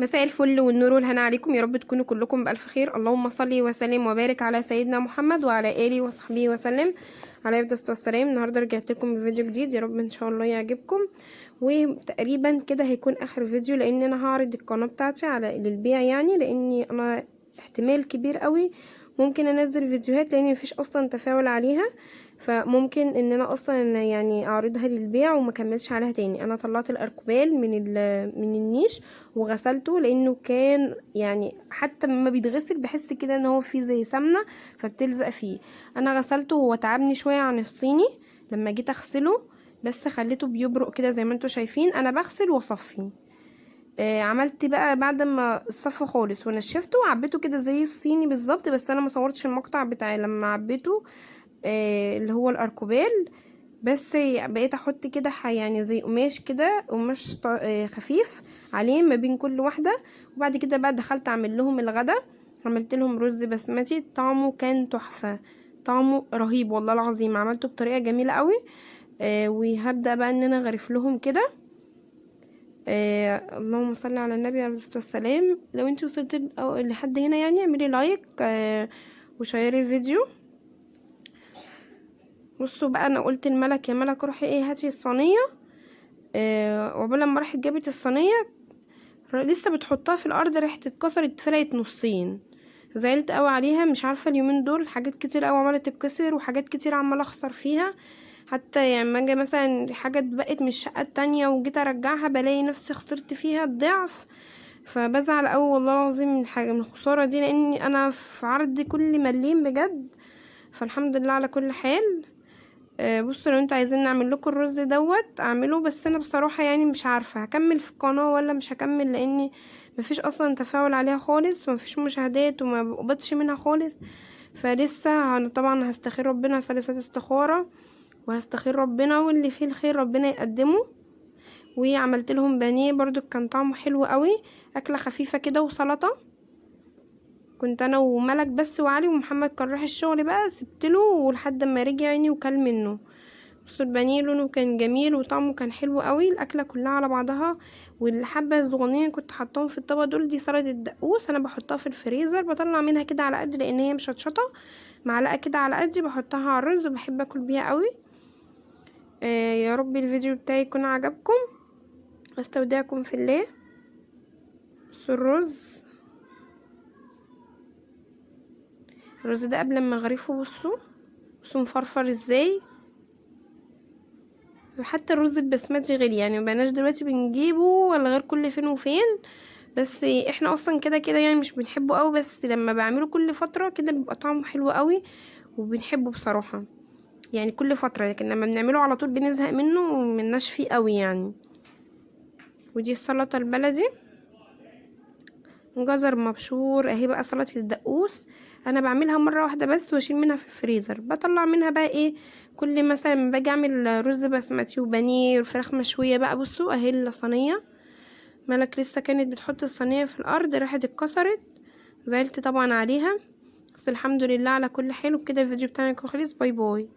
مساء الفل والنور والهنا عليكم، يا رب تكونوا كلكم بألف خير. اللهم صل وسلم وبارك على سيدنا محمد وعلى آله وصحبه وسلم عليه الصلاة والسلام. النهارده رجعت لكم بفيديو جديد، يا رب ان شاء الله يعجبكم. وتقريبا كده هيكون اخر فيديو، لان انا هعرض القناة بتاعتي على للبيع، يعني لاني انا احتمال كبير قوي ممكن انزل فيديوهات لان مفيش اصلا تفاعل عليها، فممكن ان انا اصلا يعني اعرضها للبيع وما كملش عليها تاني. انا طلعت الاركوبال من النيش وغسلته، لانه كان يعني حتى لما بيتغسل بحس كده ان هو فيه زي سمنه فبتلزق فيه. انا غسلته، هو تعبني شويه عن الصيني لما جيت اغسله، بس خليته بيبرق كده زي ما انتوا شايفين. انا بغسل واصفي. عملت بقى بعد ما الصفى خالص ونشفته وعبيته كده زي الصيني بالظبط، بس انا ما صورتش المقطع بتاعي لما عبيته اللي هو الاركوبال. بس بقيت احط كده يعني زي قماش كده، قماش خفيف عليه ما بين كل واحده. وبعد كده بقى دخلت اعمل لهم الغدا، عملت لهم رز بسمتي، طعمه كان تحفه، طعمه رهيب والله العظيم. عملته بطريقه جميله قوي. وهبدا بقى ان انا اغرف لهم كده. اللهم صل على النبي عليه الصلاه والسلام. لو انت وصلت لحد هنا يعني اعملي لايك وشيري الفيديو. بصوا بقى، انا قلت لملك يا ملك روحي هاتي الصينيه. وقبل لما راحت جابت الصينيه لسه بتحطها في الارض، راحت اتكسرت، اتفلقت نصين. زعلت قوي عليها، مش عارفه اليومين دول حاجات كتير قوي عماله تتكسر وحاجات كتير عماله اخسر فيها. حتى يعني ما اجي مثلا حاجه اتبقت من الشقه التانية وجيت ارجعها بلاقي نفسي خسرت فيها الضعف. فبزعل قوي والله العظيم من حاجه من الخساره دي، لاني انا في عرض كل مليم بجد. فالحمد لله على كل حال. بصوا، لو انتوا عايزين نعمل لكم الرز دوت اعمله، بس انا بصراحه يعني مش عارفه هكمل في القناه ولا مش هكمل، لاني مفيش اصلا تفاعل عليها خالص ومفيش مشاهدات وما بقبضش منها خالص. فلسه انا طبعا هستخير ربنا ثالثه استخاره، وهستخير ربنا واللي فيه الخير ربنا يقدمه. وعملت لهم بانيه برضو كان طعمه حلو قوي، اكله خفيفه كده وسلطه. كنت انا وملك بس وعلي، ومحمد كان راح الشغل بقى، سبتله ولحد ما رجع يعني وكل منه. بصوا البانيه لونه كان جميل وطعمه كان حلو قوي، الاكله كلها على بعضها. والحبه الصغنين كنت حطاهم في الطبق دول، دي سلطه الدقوس، انا بحطها في الفريزر، بطلع منها كده على قد لان هي مشطشطه، معلقه كده على قدي بحطها على الرز وبحب اكل بيها قوي. يا رب الفيديو بتاعي يكون عجبكم، استودعكم في الله. بصوا الرز ده قبل ما اغرفه، بصوا مفرفر ازاي. وحتى الرز البسمتي غالي، يعني مبقناش دلوقتي بنجيبه ولا غير كل فين وفين، بس احنا اصلا كده كده يعني مش بنحبه قوي، بس لما بعمله كل فتره كده بيبقى طعمه حلو قوي وبنحبه بصراحه، يعني كل فتره. لكن لما بنعمله على طول بنزهق منه ومناش فيه قوي يعني. ودي السلطه البلدي، جزر مبشور اهي بقى. سلطه الدقوس انا بعملها مره واحده بس واشيل منها في الفريزر، بطلع منها بقى ايه كل مثلا باجي اعمل رز بسمتي وبانيه وفراخ مشويه بقى. بصوا اهي الصينيه، ملك لسه كانت بتحط الصينيه في الارض راحت اتكسرت، زعلت طبعا عليها، بس الحمد لله على كل حال. وبكده الفيديو بتاعنا يكون خلص. باي باي.